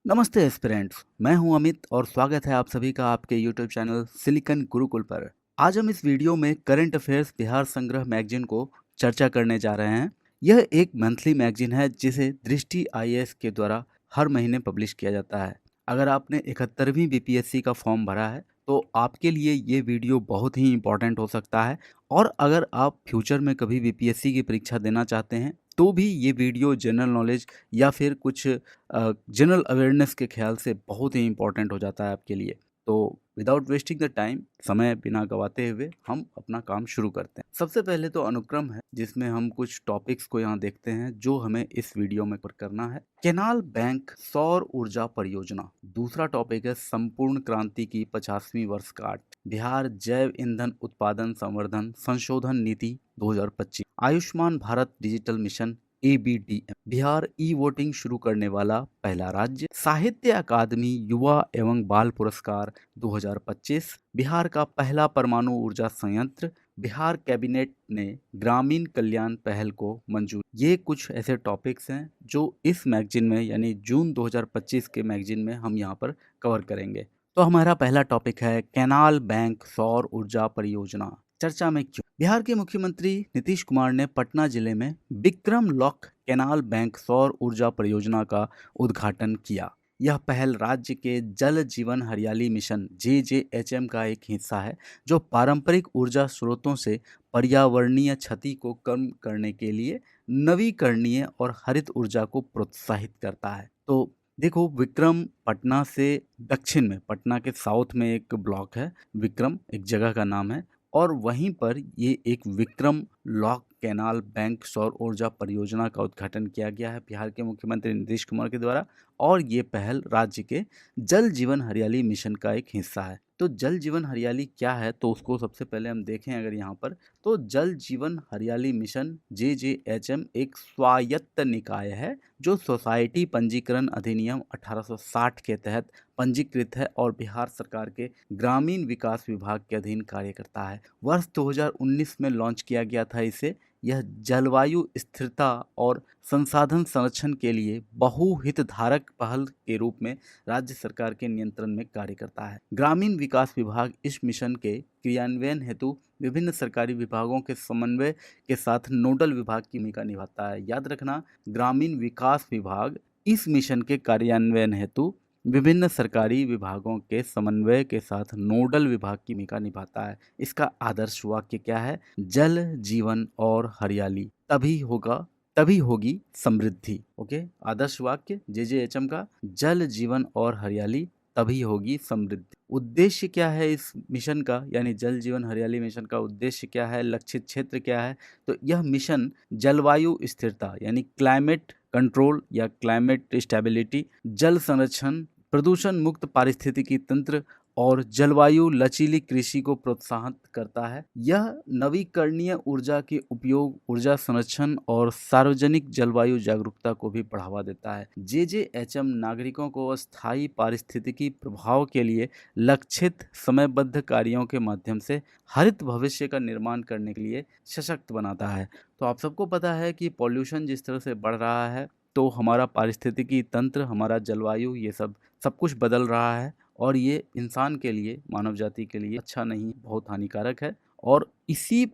नमस्ते एस्पिरेंट्स, मैं हूं अमित और स्वागत है आप सभी का आपके यूट्यूब चैनल सिलिकन गुरुकुल पर। आज हम इस वीडियो में करंट अफेयर्स बिहार संग्रह मैगजीन को चर्चा करने जा रहे हैं। यह एक मंथली मैगजीन है जिसे दृष्टि आईएएस के द्वारा हर महीने पब्लिश किया जाता है। अगर आपने 71वीं बीपीएससी का फॉर्म भरा है तो आपके लिए ये वीडियो बहुत ही इंपॉर्टेंट हो सकता है। और अगर आप फ्यूचर में कभी बीपीएससी की परीक्षा देना चाहते हैं तो भी ये वीडियो जनरल नॉलेज या फिर कुछ जनरल अवेयरनेस के ख्याल से बहुत ही इंपॉर्टेंट हो जाता है आपके लिए। तो विदाउट वेस्टिंग द टाइम, समय बिना गवाते हुए हम अपना काम शुरू करते हैं। सबसे पहले तो अनुक्रम है जिसमें हम कुछ टॉपिक्स को यहाँ देखते हैं जो हमें इस वीडियो में कवर करना है। केनाल बैंक सौर ऊर्जा परियोजना। दूसरा टॉपिक है संपूर्ण क्रांति की 50वीं वर्षगांठ, बिहार जैव ईंधन उत्पादन संवर्धन संशोधन नीति 2025, Ayushman Bharat digital mission ABDM, Bihar e voting शुरू करने वाला पहला राज्य, साहित्य अकादमी युवा एवं बाल पुरस्कार 2025, बिहार का पहला परमाणु ऊर्जा संयंत्र, बिहार कैबिनेट ने ग्रामीण कल्याण पहल को मंजूरी। ये कुछ ऐसे टॉपिक्स हैं जो इस मैगजीन में यानी जून 2025 के मैगजीन में हम यहाँ पर कवर करेंगे। तो हमारा पहला टॉपिक है केनाल बैंक सौर ऊर्जा परियोजना। चर्चा में क्यों? बिहार के मुख्यमंत्री नीतीश कुमार ने पटना जिले में विक्रम लॉक केनाल बैंक सौर ऊर्जा परियोजना का उद्घाटन किया। यह पहल राज्य के जल जीवन हरियाली मिशन JJHM का एक हिस्सा है जो पारंपरिक ऊर्जा स्रोतों से पर्यावरणीय क्षति को कम करने के लिए नवीकरणीय और हरित ऊर्जा को प्रोत्साहित करता है। तो देखो, विक्रम पटना से दक्षिण में, पटना के साउथ में एक ब्लॉक है, विक्रम एक जगह का नाम है, और वहीं पर ये एक विक्रम लॉक कैनाल बैंक सौर ऊर्जा परियोजना का उद्घाटन किया गया है बिहार के मुख्यमंत्री नीतीश कुमार के द्वारा। और ये पहल राज्य के जल जीवन हरियाली मिशन का एक हिस्सा है। तो जल जीवन हरियाली क्या है, तो उसको सबसे पहले हम देखें अगर यहाँ पर, तो जल जीवन हरियाली मिशन JJHM एक स्वायत्त निकाय है जो सोसाइटी पंजीकरण अधिनियम 1860 के तहत पंजीकृत है और बिहार सरकार के ग्रामीण विकास विभाग के अधीन कार्य करता है। वर्ष 2019 में लॉन्च किया गया था इसे। यह जलवायु स्थिरता और संसाधन संरक्षण के लिए बहुहितधारक पहल के रूप में राज्य सरकार के नियंत्रण में कार्य करता है। ग्रामीण विकास विभाग इस मिशन के क्रियान्वयन हेतु विभिन्न सरकारी विभागों के समन्वय के साथ नोडल विभाग की भूमिका निभाता है। याद रखना, ग्रामीण विकास विभाग इस मिशन के कार्यान्वयन हेतु विभिन्न सरकारी विभागों के समन्वय के साथ नोडल विभाग की भूमिका निभाता है। इसका आदर्श वाक्य क्या है? जल जीवन और हरियाली तभी होगी समृद्धि। ओके, आदर्श वाक्य JJHM का, जल जीवन और हरियाली तभी होगी समृद्धि। उद्देश्य क्या है इस मिशन का, यानी जल जीवन हरियाली मिशन का उद्देश्य क्या है, लक्षित क्षेत्र क्या है? तो यह मिशन जलवायु स्थिरता यानी क्लाइमेट कंट्रोल या क्लाइमेट स्टेबिलिटी, जल संरक्षण, प्रदूषण मुक्त पारिस्थितिकी तंत्र और जलवायु लचीली कृषि को प्रोत्साहित करता है। यह नवीकरणीय ऊर्जा के उपयोग, ऊर्जा संरक्षण और सार्वजनिक जलवायु जागरूकता को भी बढ़ावा देता है। JJHM नागरिकों को स्थायी पारिस्थितिकी प्रभाव के लिए लक्षित समयबद्ध कार्यों के माध्यम से हरित भविष्य का निर्माण करने के लिए सशक्त बनाता है। तो आप सबको पता है कि पॉल्यूशन जिस तरह से बढ़ रहा है तो हमारा पारिस्थितिकी तंत्र, हमारा जलवायु, ये सब कुछ बदल रहा है और ये इंसान के लिए, मानव जाति के लिए अच्छा नहीं, बहुत हानिकारक है। और इसी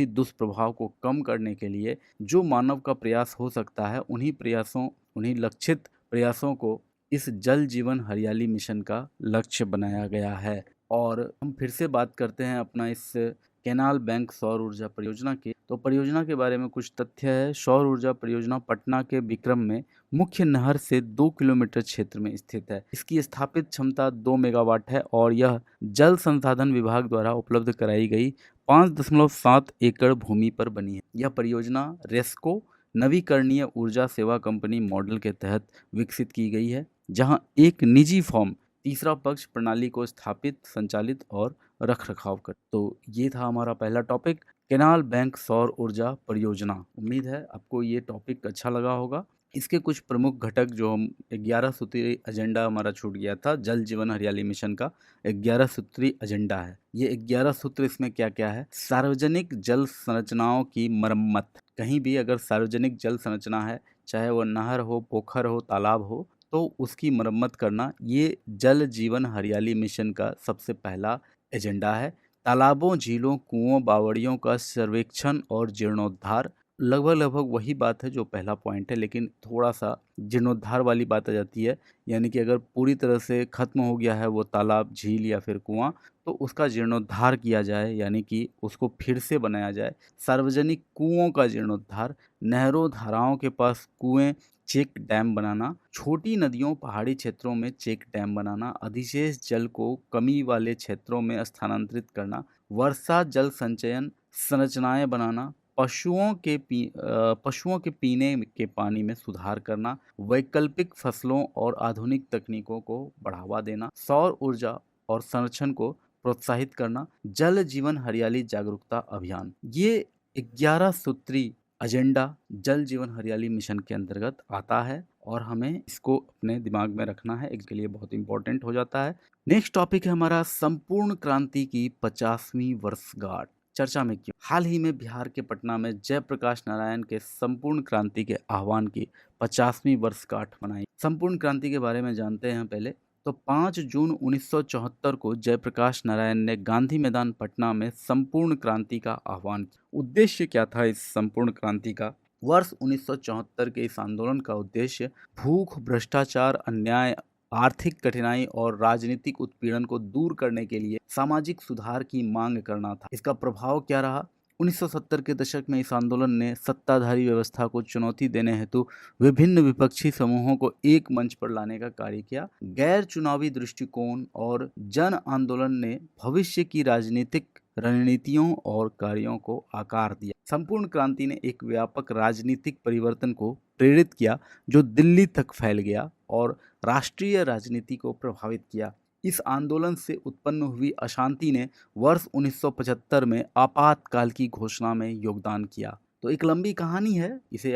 दुष्प्रभाव को कम करने के लिए जो मानव का प्रयास हो सकता है, उन्हीं लक्षित प्रयासों को इस जल जीवन हरियाली मिशन का लक्ष्य बनाया गया है। और हम फिर से बात करते हैं अपना इस केनाल बैंक सौर ऊर्जा परियोजना की। तो परियोजना के बारे में कुछ तथ्य है। सौर ऊर्जा परियोजना पटना के विक्रम में मुख्य नहर से 2 किलोमीटर क्षेत्र में स्थित है। इसकी स्थापित क्षमता 2 मेगावाट है और यह जल संसाधन विभाग द्वारा उपलब्ध कराई गई 5.7 एकड़ भूमि पर बनी है। यह परियोजना रेस्को नवीकरणीय ऊर्जा सेवा कंपनी मॉडल के तहत विकसित की गई है, जहां एक निजी फर्म तीसरा पक्ष प्रणाली को स्थापित, संचालित और रख रखाव कर। तो ये था हमारा पहला टॉपिक, केनाल बैंक सौर ऊर्जा परियोजना। उम्मीद है आपको ये टॉपिक अच्छा लगा होगा। इसके कुछ प्रमुख घटक जो हम 11 सूत्री एजेंडा हमारा छूट गया था, जल जीवन हरियाली मिशन का 11 सूत्री एजेंडा है। ये 11 सूत्र, इसमें क्या क्या है? सार्वजनिक जल संरचनाओं की मरम्मत। कहीं भी अगर सार्वजनिक जल संरचना है, चाहे वह नहर हो, पोखर हो, तालाब हो, तो उसकी मरम्मत करना, ये जल जीवन हरियाली मिशन का सबसे पहला एजेंडा है। तालाबों, झीलों, कुओं, बावड़ियों का सर्वेक्षण और जीर्णोद्धार, लगभग वही बात है जो पहला पॉइंट है, लेकिन थोड़ा-सा जीर्णोद्धार वाली बात आ जाती है। यानी कि अगर पूरी तरह से खत्म हो गया है वो तालाब, झील या फिर कुआँ, तो उसका जीर्णोद्धार किया जाए, यानी कि उसको फिर से बनाया जाए। सार्वजनिक कुओं का जीर्णोद्धार, नहरों, धाराओं के पास कुएँ, चेक डैम बनाना, छोटी नदियों, पहाड़ी क्षेत्रों में चेक डैम बनाना, अधिशेष जल को कमी वाले क्षेत्रों में स्थानांतरित करना, वर्षा जल संचयन संरचनाएं बनाना, पशुओं के पीने के पानी में सुधार करना, वैकल्पिक फसलों और आधुनिक तकनीकों को बढ़ावा देना, सौर ऊर्जा और संरक्षण को प्रोत्साहित करना, जल जीवन हरियाली जागरूकता अभियान। ये 11 सूत्री एजेंडा जल जीवन हरियाली मिशन के अंतर्गत आता है और हमें इसको अपने दिमाग में रखना है, इसके लिए बहुत इंपॉर्टेंट हो जाता है। नेक्स्ट टॉपिक है हमारा संपूर्ण क्रांति की 50वीं वर्षगांठ। चर्चा में क्यों? हाल ही में बिहार के पटना में जयप्रकाश नारायण के संपूर्ण क्रांति के आह्वान की 50वीं वर्षगांठ मनाई। संपूर्ण क्रांति के बारे में जानते हैं पहले। तो 5 जून 1974 को जयप्रकाश नारायण ने गांधी मैदान पटना में संपूर्ण क्रांति का आह्वान किया। उद्देश्य क्या था इस संपूर्ण क्रांति का? वर्ष 1974 के इस आंदोलन का उद्देश्य भूख, भ्रष्टाचार, अन्याय, आर्थिक कठिनाई और राजनीतिक उत्पीड़न को दूर करने के लिए सामाजिक सुधार की मांग करना था। इसका प्रभाव क्या रहा? 1970 के दशक में इस आंदोलन ने सत्ताधारी व्यवस्था को चुनौती देने हेतु विभिन्न विपक्षी समूहों को एक मंच पर लाने का कार्य किया। गैर चुनावी दृष्टिकोण और जन आंदोलन ने भविष्य की राजनीतिक रणनीतियों और कार्यों को आकार दिया। संपूर्ण क्रांति ने एक व्यापक राजनीतिक परिवर्तन को प्रेरित किया जो दिल्ली तक फैल गया और राष्ट्रीय राजनीति को प्रभावित किया। इस आंदोलन से उत्पन्न हुई अशांति ने वर्ष 1975 में आपातकाल की घोषणा में योगदान किया। तो एक लंबी कहानी है, इसे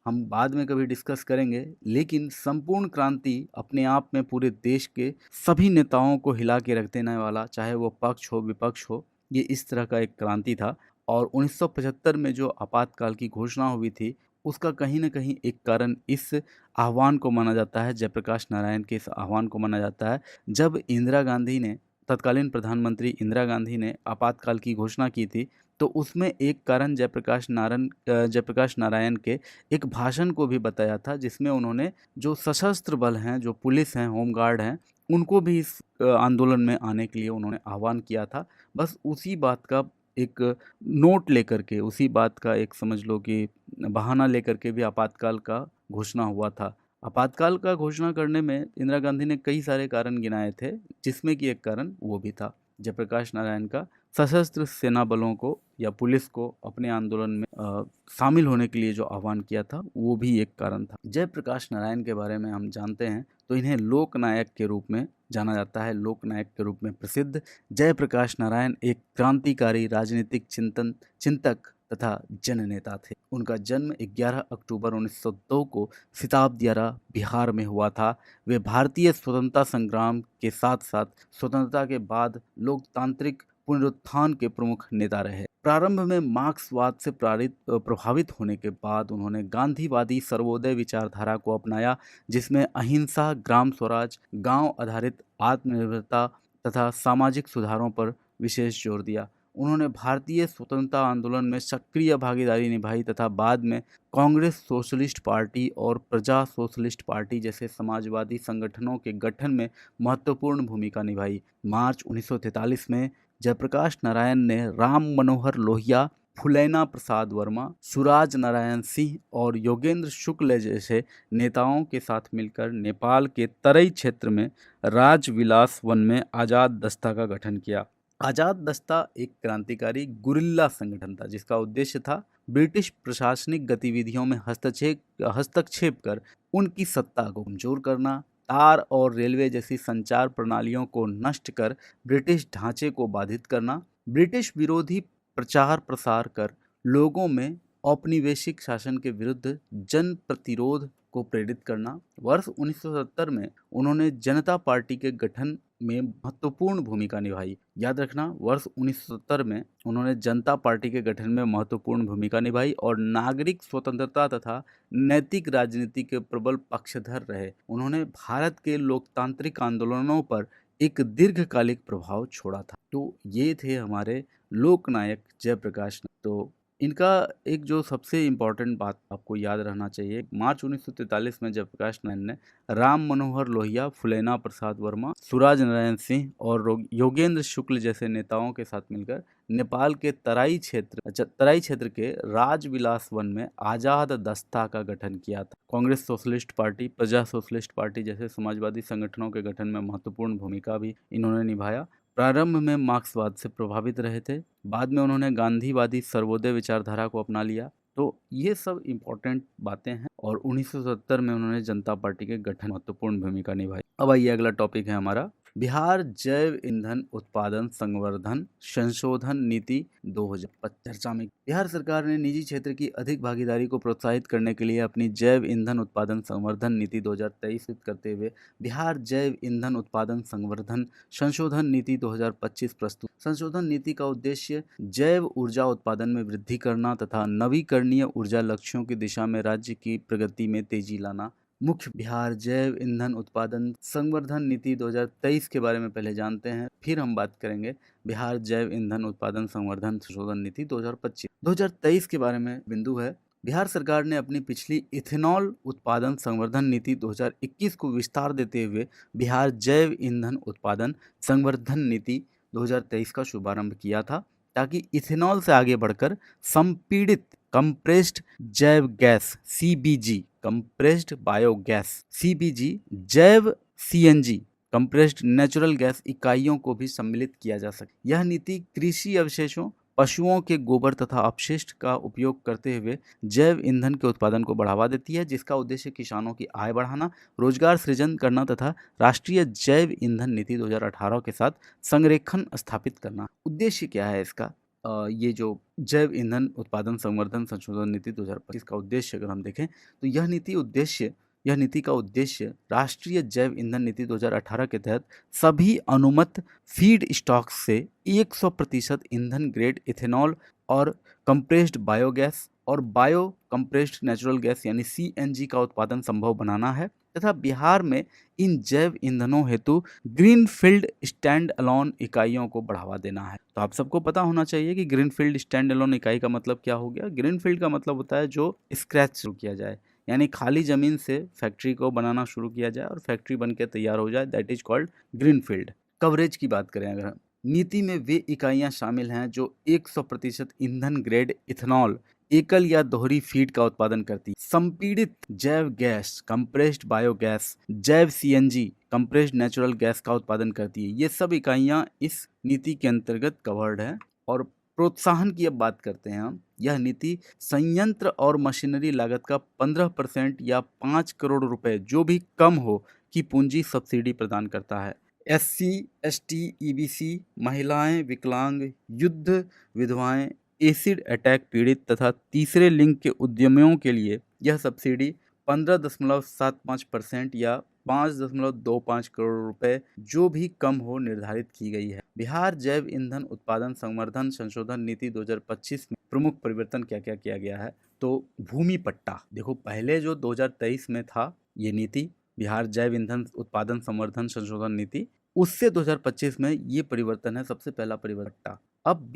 हम बाद में कभी डिस्कस करेंगे, लेकिन संपूर्ण क्रांति अपने आप में पूरे देश के सभी नेताओं को हिला के रख देने वाला, चाहे वो पक्ष हो विपक्ष हो, ये इस तरह का एक क्रांति था। और 1975 में जो आपातकाल की घोषणा हुई थी उसका कहीं ना कहीं एक कारण इस आह्वान को माना जाता है, जयप्रकाश नारायण के इस आह्वान को माना जाता है। जब इंदिरा गांधी ने, तत्कालीन प्रधानमंत्री इंदिरा गांधी ने आपातकाल की घोषणा की थी, तो उसमें एक कारण जयप्रकाश नारायण के एक भाषण को भी बताया था, जिसमें उन्होंने जो सशस्त्र बल हैं, जो पुलिस हैं, होमगार्ड हैं, उनको भी इस आंदोलन में आने के लिए उन्होंने आह्वान किया था। बस उसी बात का एक नोट लेकर के, उसी बात का एक समझ लो कि बहाना लेकर के भी आपातकाल का घोषणा हुआ था। आपातकाल का घोषणा करने में इंदिरा गांधी ने कई सारे कारण गिनाए थे, जिसमें कि एक कारण वो भी था जयप्रकाश नारायण का सशस्त्र सेना बलों को या पुलिस को अपने आंदोलन में शामिल होने के लिए जो आह्वान किया था, वो भी एक कारण था। जयप्रकाश नारायण के बारे में हम जानते हैं तो इन्हें लोकनायक के रूप में जाना जाता है, लोकनायक के रूप में प्रसिद्ध। जयप्रकाश नारायण एक क्रांतिकारी राजनीतिक चिंतक तथा जननेता थे। उनका जन्म 11 अक्टूबर 1902 को सिताबदियारा, बिहार में हुआ था। वे भारतीय स्वतंत्रता संग्राम के साथ साथ स्वतंत्रता के बाद लोकतांत्रिक पुनरुत्थान के प्रमुख नेता रहे। प्रारंभ में मार्क्सवाद से प्रभावित होने के बाद उन्होंने गांधीवादी सर्वोदय विचारधारा को अपनाया, जिसमें अहिंसा, ग्राम स्वराज, गांव आधारित आत्मनिर्भरता तथा सामाजिक सुधारों पर विशेष जोर दिया। उन्होंने भारतीय स्वतंत्रता आंदोलन में सक्रिय भागीदारी निभाई तथा बाद में कांग्रेस सोशलिस्ट पार्टी और प्रजा सोशलिस्ट पार्टी जैसे समाजवादी संगठनों के गठन में महत्वपूर्ण भूमिका निभाई। मार्च 1943 में जयप्रकाश नारायण ने राम मनोहर लोहिया, फुलैना प्रसाद वर्मा, सुराज नारायण सिंह और योगेंद्र शुक्ल जैसे नेताओं के साथ मिलकर नेपाल के तराई क्षेत्र में राजविलास वन में आज़ाद दस्ता का गठन किया। आज़ाद दस्ता एक क्रांतिकारी गुरिल्ला संगठन था, जिसका उद्देश्य था ब्रिटिश प्रशासनिक गतिविधियों में हस्तक्षेप कर उनकी सत्ता को कमजोर करना, तार और रेलवे जैसी संचार प्रणालियों को नष्ट कर ब्रिटिश ढांचे को बाधित करना, ब्रिटिश विरोधी प्रचार प्रसार कर लोगों में औपनिवेशिक शासन के विरुद्ध जन प्रतिरोध को प्रेरित करना। वर्ष 1970 में उन्होंने जनता पार्टी के गठन में महत्वपूर्ण भूमिका निभाई। याद रखना, वर्ष 1970 में उन्होंने जनता पार्टी के गठन में महत्वपूर्ण भूमिका निभाई और नागरिक स्वतंत्रता तथा नैतिक राजनीति के प्रबल पक्षधर रहे। उन्होंने भारत के लोकतांत्रिक आंदोलनों पर एक दीर्घकालिक प्रभाव छोड़ा था। तो ये थे हमारे लोकनायक जयप्रकाश। तो इनका एक जो सबसे इम्पोर्टेंट बात आपको याद रहना चाहिए, मार्च 1943 में जयप्रकाश नारायण ने राम मनोहर लोहिया, फुलेना प्रसाद वर्मा, सूरज नारायण सिंह और योगेंद्र शुक्ल जैसे नेताओं के साथ मिलकर नेपाल के तराई क्षेत्र के राजविलास वन में आजाद दस्ता का गठन किया था। कांग्रेस सोशलिस्ट पार्टी, प्रजा सोशलिस्ट पार्टी जैसे समाजवादी संगठनों के गठन में महत्वपूर्ण भूमिका भी इन्होंने निभाया। प्रारंभ में मार्क्सवाद से प्रभावित रहे थे, बाद में उन्होंने गांधीवादी सर्वोदय विचारधारा को अपना लिया। तो ये सब इम्पोर्टेंट बातें हैं और 1970 में उन्होंने जनता पार्टी के गठन में महत्वपूर्ण भूमिका निभाई। अब आइए, अगला टॉपिक है हमारा बिहार जैव ईंधन उत्पादन संवर्धन संशोधन नीति 2025 चर्चा में। बिहार सरकार ने निजी क्षेत्र की अधिक भागीदारी को प्रोत्साहित करने के लिए अपनी जैव ईंधन उत्पादन संवर्धन नीति 2023 करते हुए बिहार जैव ईंधन उत्पादन संवर्धन संशोधन नीति 2025 प्रस्तुत। संशोधन नीति का उद्देश्य जैव ऊर्जा उत्पादन में वृद्धि करना तथा नवीकरणीय ऊर्जा लक्ष्यों की दिशा में राज्य की प्रगति में तेजी लाना। मुख्य बिहार जैव ईंधन उत्पादन संवर्धन नीति 2023 के बारे में पहले जानते हैं, फिर हम बात करेंगे बिहार जैव ईंधन उत्पादन संवर्धन संशोधन नीति 2025। 2023 के बारे में बिंदु है, बिहार सरकार ने अपनी पिछली इथेनॉल उत्पादन संवर्धन नीति 2021 को विस्तार देते हुए बिहार जैव ईंधन उत्पादन संवर्धन नीति 2023 का शुभारंभ किया था, ताकि इथेनॉल से आगे बढ़कर संपीड़ित कंप्रेस्ड जैव gas CBG, compressed biogas CBG, जैव CNG, कंप्रेस्ड नेचुरल गैस इकाइयों को भी सम्मिलित किया जा सके। यह नीति कृषि अवशेषों, पशुओं के गोबर तथा अपशिष्ट का उपयोग करते हुए जैव ईंधन के उत्पादन को बढ़ावा देती है, जिसका उद्देश्य किसानों की आय बढ़ाना, रोजगार सृजन करना तथा राष्ट्रीय जैव ईंधन नीति 2018 के साथ संरेखन स्थापित करना। उद्देश्य क्या है इसका? ये जो जैव ईंधन उत्पादन संवर्धन संशोधन नीति 2025 का उद्देश्य अगर हम देखें तो यह नीति का उद्देश्य राष्ट्रीय जैव ईंधन नीति 2018 के तहत सभी अनुमत फीड स्टॉक से 100% ईंधन ग्रेड इथेनॉल और कंप्रेस्ड बायोगैस और बायो कंप्रेस्ड नेचुरल गैस यानी CNG का उत्पादन संभव बनाना है तथा बिहार में इन जैव ईंधनों हेतु ग्रीनफील्ड स्टैंड अलोन इकाइयों को बढ़ावा देना है। तो आप सबको पता होना चाहिए कि ग्रीनफील्ड स्टैंड अलोन इकाई का मतलब क्या हो गया। ग्रीनफील्ड का मतलब होता है जो स्क्रैच शुरू किया जाए, यानी खाली जमीन से फैक्ट्री को बनाना शुरू किया जाए और फैक्ट्री बन के तैयार हो जाए, that is called greenfield. Coverage की बात करें अगर, नीति में वे इकाइयां शामिल हैं जो 100% ईंधन ग्रेड इथेनॉल एकल या दोहरी फीड का उत्पादन करती है, संपीड़ित जैव गैस कंप्रेस्ड बायोगैस, जैव CNG कंप्रेस्ड नेचुरल गैस का उत्पादन करती है। ये सब इकाइयां इस नीति के अंतर्गत कवर्ड है। और प्रोत्साहन की अब बात करते हैं हम। यह नीति संयंत्र और मशीनरी लागत का 15% या 5 करोड़ रुपए जो भी कम हो की पूंजी सब्सिडी प्रदान करता है। SC, ST, EBC, महिलाएं, विकलांग, युद्ध विधवाएं, एसिड अटैक पीड़ित तथा तीसरे लिंग के उद्यमियों के लिए यह सब्सिडी 15.75% या 5.25 करोड़ रुपए जो भी कम हो निर्धारित की गई है। बिहार जैव ईंधन उत्पादन संवर्धन संशोधन नीति 2025 में प्रमुख परिवर्तन क्या क्या किया गया है? तो भूमि पट्टा, देखो पहले जो 2023 में था ये नीति बिहार जैव ईंधन उत्पादन संवर्धन संशोधन नीति, उससे 2025 में ये परिवर्तन है। सबसे पहला परिवर्तन, अब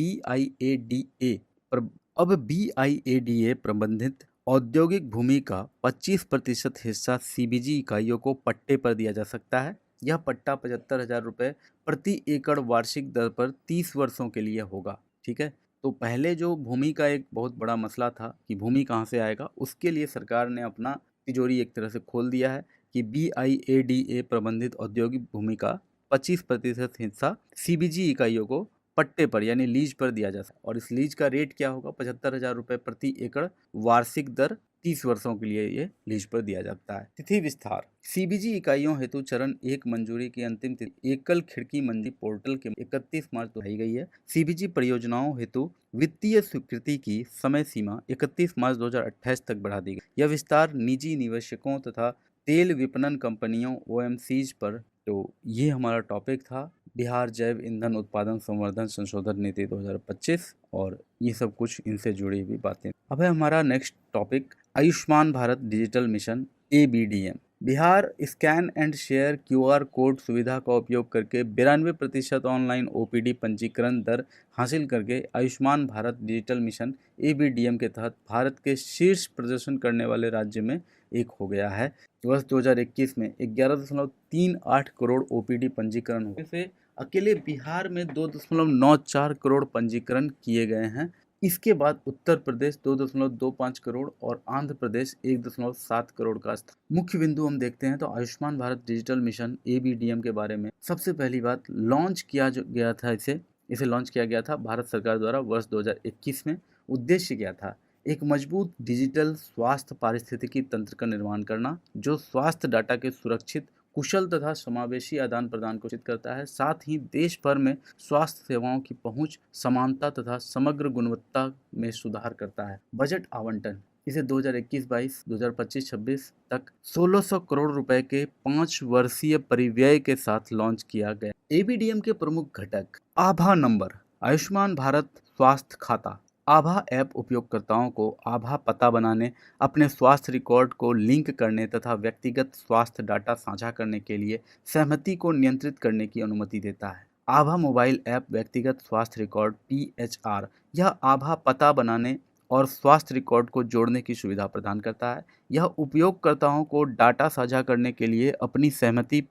BIADA प्रबंधित औद्योगिक भूमि का 25% हिस्सा CBG इकाइयों को पट्टे पर दिया जा सकता है। यह पट्टा 75,000 रुपये प्रति एकड़ वार्षिक दर पर 30 वर्षों के लिए होगा। ठीक है, तो पहले जो भूमि का एक बहुत बड़ा मसला था कि भूमि कहाँ से आएगा, उसके लिए सरकार ने अपना तिजोरी एक तरह से खोल दिया है कि BIADA प्रबंधित औद्योगिक भूमि का 25% हिस्सा CBG इकाइयों को पट्टे पर यानी लीज पर दिया जा सकता है। और इस लीज का रेट क्या होगा? 75,000 रुपये प्रति एकड़ वार्षिक दर 30 वर्षों के लिए ये लीज पर दिया जाता है। तिथि विस्तार, CBG इकाइयों हेतु चरण 1 मंजूरी की अंतिम तिथि एकल खिड़की मंजी पोर्टल के 31 मार्च को बढ़ाई गई है। CBG परियोजनाओं हेतु वित्तीय स्वीकृति की समय सीमा 31 मार्च 2028 तक बढ़ा दी गई। यह विस्तार निजी निवेशकों तथा तेल विपणन कंपनियों OMCs पर तो ये हमारा टॉपिक था, बिहार जैव ईंधन उत्पादन संवर्धन संशोधन नीति 2025 और ये सब कुछ इनसे जुड़ी हुई बातें। अब है हमारा next topic, Ayushman Bharat digital mission ABDM। Bihar scan and share QR code सुविधा का उपयोग करके 92% ऑनलाइन OPD पंजीकरण दर हासिल करके Ayushman Bharat digital mission ABDM के तहत भारत के शीर्ष प्रदर्शन करने वाले राज्य में एक हो गया है। वर्ष 2021 में 11.38 करोड़ OPD पंजीकरण हुए से अकेले बिहार में 2.94 करोड़ पंजीकरण किए गए हैं। इसके बाद उत्तर प्रदेश 2.25 करोड़ और आंध्र प्रदेश 1.7 करोड़ का स्थान। मुख्य बिंदु हम देखते हैं तो Ayushman Bharat digital mission ABDM के बारे में सबसे पहली बात, लॉन्च किया गया था इसे लॉन्च किया गया था भारत सरकार द्वारा वर्ष 2021 में। उद्देश्य क्या था? एक मजबूत डिजिटल स्वास्थ्य पारिस्थितिकी तंत्र का निर्माण करना जो स्वास्थ्य डाटा के सुरक्षित, कुशल तथा समावेशी आदान प्रदान को सुनिश्चित करता है। साथ ही देश भर में स्वास्थ्य सेवाओं की पहुंच, समानता तथा समग्र गुणवत्ता में सुधार करता है। बजट आवंटन, इसे 2021-22, 2025-26 तक 1600 करोड़ रुपए के 5 वर्षीय परिव्यय के साथ लॉन्च किया गया। ABDM के प्रमुख घटक, आभा नंबर, आयुष्मान भारत स्वास्थ्य खाता। आभा ऐप उपयोगकर्ताओं को आभा पता बनाने, अपने स्वास्थ्य रिकॉर्ड को लिंक करने तथा व्यक्तिगत स्वास्थ्य डाटा साझा करने के लिए सहमति को नियंत्रित करने की अनुमति देता है। आभा मोबाइल ऐप व्यक्तिगत स्वास्थ्य रिकॉर्ड PHR, यह आभा पता बनाने और स्वास्थ्य रिकॉर्ड को जोड़ने की सुविधा प्रदान करता है। यह उपयोगकर्ताओं को डाटा साझा करने के लिए अपनी सहमति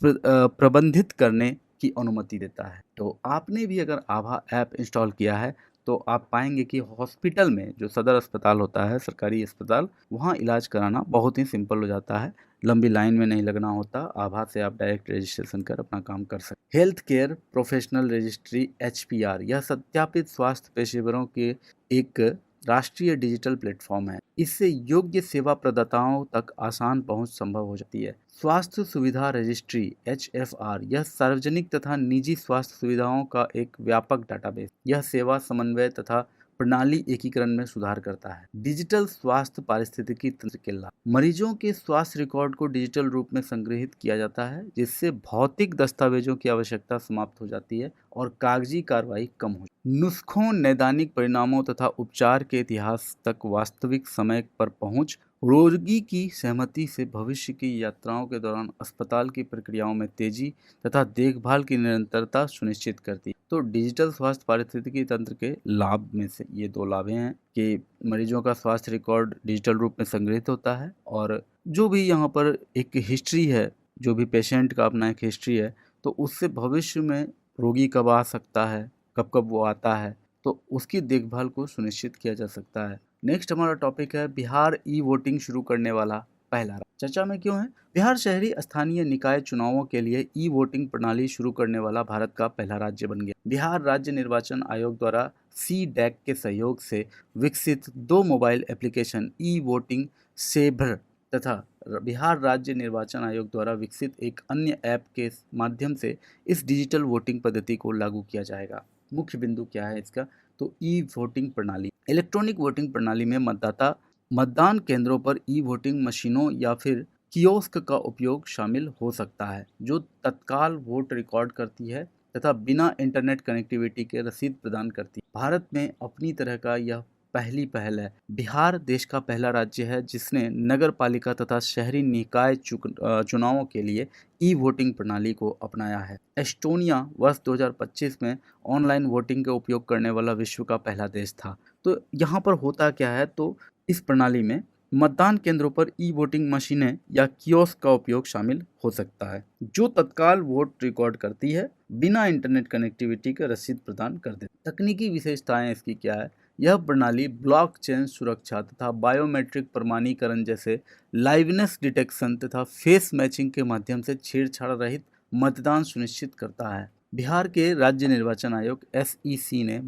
प्रबंधित करने की अनुमति देता है। तो आपने भी अगर आभा ऐप इंस्टॉल किया है तो आप पाएंगे कि हॉस्पिटल में जो सदर अस्पताल होता है, सरकारी अस्पताल, वहाँ इलाज कराना बहुत ही सिंपल हो जाता है। लंबी लाइन में नहीं लगना होता। आभा से आप डायरेक्ट रजिस्ट्रेशन कर अपना काम कर सकते। Health care professional registry HPR, यह सत्यापित स्वास्थ्य पेशेवरों के एक राष्ट्रीय डिजिटल प्लेटफॉर्म है। इससे योग्य सेवा प्रदाताओं तक आसान पहुंच संभव हो जाती है। स्वास्थ्य सुविधा रजिस्ट्री HFR, यह सार्वजनिक तथा निजी स्वास्थ्य सुविधाओं का एक व्यापक डाटाबेस। यह सेवा समन्वय तथा प्रणाली एकीकरण में सुधार करता है। डिजिटल स्वास्थ्य पारिस्थितिकी तंत्र के लाभ, मरीजों के स्वास्थ्य रिकॉर्ड को डिजिटल रूप में संग्रहित किया जाता है जिससे भौतिक दस्तावेजों की आवश्यकता समाप्त हो जाती है और कागजी कार्रवाई कम हो। नुस्खों, नैदानिक परिणामों तथा उपचार के इतिहास तक वास्तविक समय पर पहुंच, रोगी की सहमति से भविष्य की यात्राओं के दौरान अस्पताल की प्रक्रियाओं में तेजी तथा देखभाल की निरंतरता सुनिश्चित करती है। तो डिजिटल स्वास्थ्य पारिस्थितिकी तंत्र के लाभ में से ये 2 लाभ हैं कि मरीजों का स्वास्थ्य रिकॉर्ड डिजिटल रूप में संग्रहित होता है और जो भी यहाँ पर एक हिस्ट्री है, जो भी पेशेंट का अपना एक हिस्ट्री है, तो उससे भविष्य में रोगी कब आ सकता है, कब कब वो आता है, तो उसकी देखभाल को सुनिश्चित किया जा सकता है। नेक्स्ट हमारा टॉपिक है, बिहार वोटिंग शुरू करने वाला पहला राज्य। चर्चा में क्यों है? बिहार शहरी स्थानीय निकाय चुनावों के लिए वोटिंग प्रणाली शुरू करने वाला भारत का पहला राज्य बन गया। बिहार राज्य निर्वाचन आयोग द्वारा CDAC के सहयोग से विकसित 2 मोबाइल एप्लीकेशन वोटिंग सेवर तथा बिहार राज्य निर्वाचन आयोग द्वारा विकसित एक अन्य ऐप के माध्यम से इस डिजिटल वोटिंग पद्धति को लागू किया जाएगा। मुख्य बिंदु क्या है इसका? तो वोटिंग प्रणाली, इलेक्ट्रॉनिक वोटिंग प्रणाली में मतदाता मतदान केंद्रों पर वोटिंग मशीनों या फिर कियोस्क का उपयोग शामिल हो सकता है जो तत्काल वोट रिकॉर्ड करती है तथा बिना इंटरनेट कनेक्टिविटी के रसीद प्रदान करती है। भारत में अपनी तरह का यह पहली पहल है। बिहार देश का पहला राज्य है जिसने नगर पालिका तथा शहरी निकाय चुनावों के लिए वोटिंग प्रणाली को अपनाया है। एस्टोनिया वर्ष 2025 में ऑनलाइन वोटिंग का उपयोग करने वाला विश्व का पहला देश था। तो यहाँ पर होता क्या है, तो इस प्रणाली में मतदान केंद्रों पर वोटिंग मशीनें या कियोस्क का उपयोग शामिल हो सकता है जो तत्काल वोट रिकॉर्ड करती है, बिना इंटरनेट कनेक्टिविटी का रसीद प्रदान कर देती। तकनीकी विशेषताएं इसकी क्या है? यह प्रणाली ब्लॉकचेन सुरक्षा तथा बायोमेट्रिक प्रमाणीकरण जैसे लाइवनेस डिटेक्शन तथा फेस मैचिंग के माध्यम से छेड़छाड़ रहित मतदान सुनिश्चित करता है। बिहार के राज्य निर्वाचन आयोग SEC ने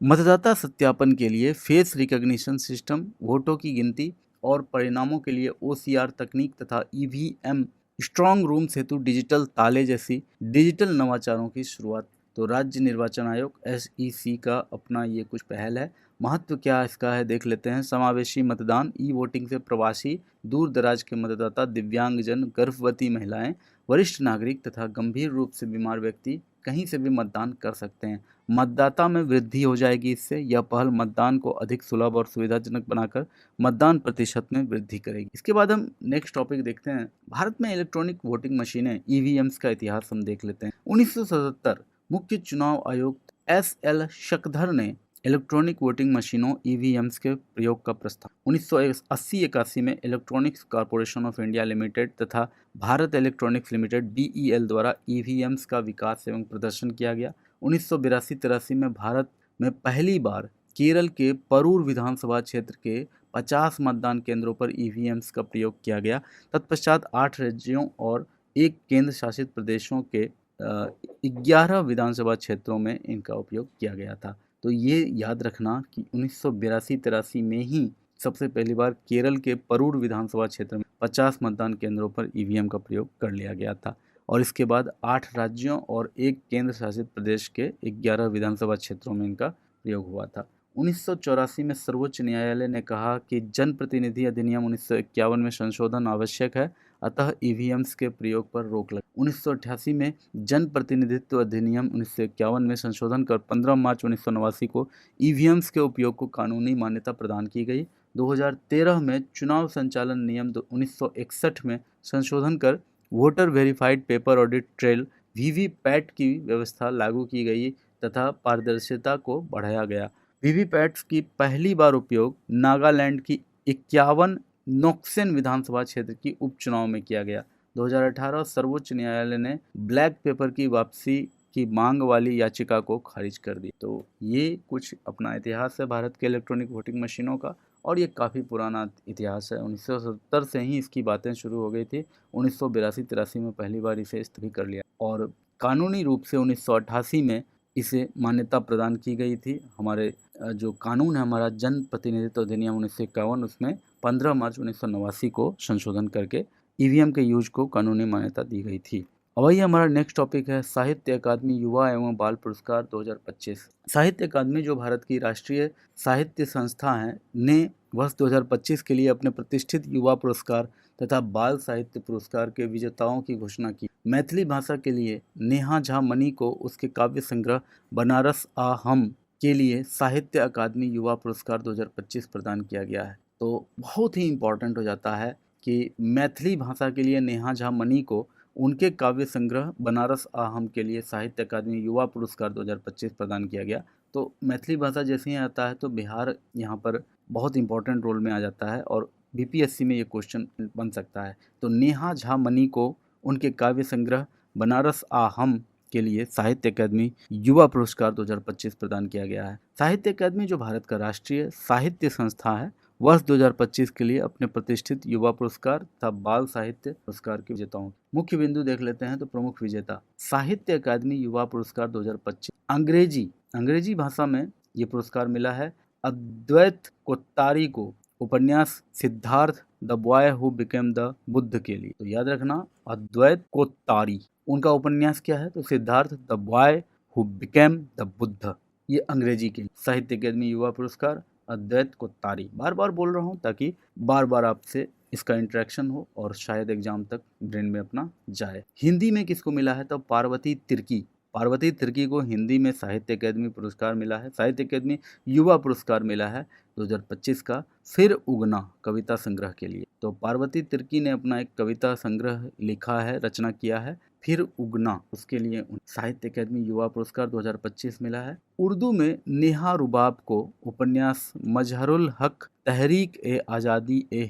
मतदाता सत्यापन के लिए फेस रिकॉग्निशन सिस्टम, वोटों की गिनती और परिणामों के लिए OCR तकनीक तथा EVM स्ट्रॉन्ग रूम हेतु डिजिटल ताले जैसी डिजिटल नवाचारों की शुरुआत। तो राज्य निर्वाचन आयोग SEC का अपना ये कुछ पहल है। महत्व क्या इसका है देख लेते हैं। समावेशी मतदान, वोटिंग से प्रवासी, दूर दराज के मतदाता, दिव्यांगजन, गर्भवती महिलाएं वरिष्ठ नागरिक तथा गंभीर रूप से बीमार व्यक्ति कहीं से भी मतदान कर सकते हैं। मतदाता में वृद्धि हो जाएगी इससे। यह पहल मतदान को अधिक सुलभ और सुविधाजनक बनाकर मतदान प्रतिशत में वृद्धि करेगी। इसके बाद हम नेक्स्ट टॉपिक देखते हैं। भारत में इलेक्ट्रॉनिक वोटिंग मशीनें ईवीएम्स का इतिहास हम देख लेते हैं। 1977 मुख्य चुनाव आयुक्त एस.एल. शकधर ने इलेक्ट्रॉनिक वोटिंग मशीनों ईवीएम्स के प्रयोग का प्रस्ताव 1980-81 में electronics corporation of India limited तथा भारत इलेक्ट्रॉनिक्स लिमिटेड बीईएल द्वारा ईवीएम्स का विकास एवं प्रदर्शन किया गया। 1982-83 में भारत में पहली बार केरल के परूर विधानसभा क्षेत्र के 50 मतदान केंद्रों पर ईवीएम्स का प्रयोग किया गया। तत्पश्चात 8 राज्यों और एक केंद्र शासित प्रदेशों के 11 विधानसभा क्षेत्रों में इनका उपयोग किया गया था। तो ये याद रखना कि 1982-83 में ही सबसे पहली बार केरल के परूर विधानसभा क्षेत्र में 50 मतदान केंद्रों पर ईवीएम का प्रयोग कर लिया गया था और इसके बाद 8 राज्यों और एक केंद्र शासित प्रदेश के 11 विधानसभा क्षेत्रों में इनका प्रयोग हुआ था। 1984 में सर्वोच्च न्यायालय ने कहा कि जनप्रतिनिधि अधिनियम 1951 में संशोधन आवश्यक है, अतः ईवीएम्स के प्रयोग पर रोक लगी। 1988 में जन प्रतिनिधित्व अधिनियम 1951 में संशोधन कर 15 मार्च 1989 को ईवीएम्स के उपयोग को कानूनी मान्यता प्रदान की गई। 2013 में चुनाव संचालन नियम 1961 में संशोधन कर voter verified paper audit trail VVPAT की व्यवस्था लागू की गई तथा पारदर्शिता को बढ़ाया गया। वीवीपैट्स की पहली बार उपयोग नागालैंड की 51 नोक्सेन विधानसभा क्षेत्र की उपचुनाव में किया गया। 2018 सर्वोच्च न्यायालय ने ब्लैक पेपर की वापसी की मांग वाली याचिका को खारिज कर दी। तो ये कुछ अपना इतिहास है भारत के इलेक्ट्रॉनिक वोटिंग मशीनों का और ये काफ़ी पुराना इतिहास है। 1970 से ही इसकी बातें शुरू हो गई थी। 1982-83 में पहली बार इसे स्थगित कर लिया और कानूनी रूप से 1988 में इसे मान्यता प्रदान की गई थी। हमारे जो कानून है हमारा जन प्रतिनिधित्व अधिनियम 1951 उसमें 15 मार्च 1989 को संशोधन करके ईवीएम के यूज को कानूनी मान्यता दी गई थी। अब वही हमारा नेक्स्ट टॉपिक है साहित्य अकादमी युवा एवं बाल पुरस्कार 2025। साहित्य अकादमी जो भारत की राष्ट्रीय साहित्य संस्था है ने वर्ष 2025 के लिए अपने प्रतिष्ठित युवा पुरस्कार तथा बाल साहित्य पुरस्कार के विजेताओं की घोषणा की। मैथिली भाषा के लिए नेहा झा मनी को उसके काव्य संग्रह बनारस आ हम के लिए साहित्य अकादमी युवा पुरस्कार 2025 प्रदान किया गया है। तो बहुत ही इम्पोर्टेंट हो जाता है कि मैथिली भाषा के लिए नेहा झा मनी को उनके काव्य संग्रह बनारस आ हम के लिए साहित्य अकादमी युवा पुरस्कार 2025 प्रदान किया गया। तो मैथिली भाषा जैसे ही आता है तो बिहार यहाँ पर बहुत इंपॉर्टेंट रोल में आ जाता है और बीपीएससी में ये क्वेश्चन बन सकता है। तो नेहा झा मनी को उनके काव्य संग्रह बनारस आ हम के लिए साहित्य अकादमी युवा पुरस्कार 2025 प्रदान किया गया है। साहित्य अकादमी जो भारत का राष्ट्रीय साहित्य संस्था है वर्ष 2025 के लिए अपने प्रतिष्ठित युवा पुरस्कार तथा बाल साहित्य पुरस्कार के विजेताओं मुख्य बिंदु देख लेते हैं। तो प्रमुख विजेता साहित्य अकादमी युवा पुरस्कार 2025 अंग्रेजी भाषा में ये पुरस्कार मिला है अद्वैत कोत्तारी को उपन्यास Siddharth the boy who became the Buddha के लिए। तो याद रखना अद्वैत कोत्तारी उनका उपन्यास क्या है तो Siddharth the boy who became the Buddha. ये अंग्रेजी के लिए साहित्य अकादमी युवा पुरस्कार अद्वैत कोत्तारी। बार बार बोल रहा हूँ ताकि बार बार आपसे इसका इंटरेक्शन हो और शायद एग्जाम तक ब्रेन में अपना जाए। हिंदी में किसको मिला है तो पार्वती तिर्की को हिंदी में साहित्य अकादमी पुरस्कार मिला है। साहित्य अकादमी युवा पुरस्कार मिला है 2025 का फिर उगना कविता संग्रह के लिए। तो पार्वती तिर्की ने अपना एक कविता संग्रह लिखा है, रचना किया है फिर उगना, उसके लिए साहित्य अकादमी युवा पुरस्कार 2025 मिला है। उर्दू में नेहा रुबाब को उपन्यास मजहरुल हक तहरीक ए आज़ादी ए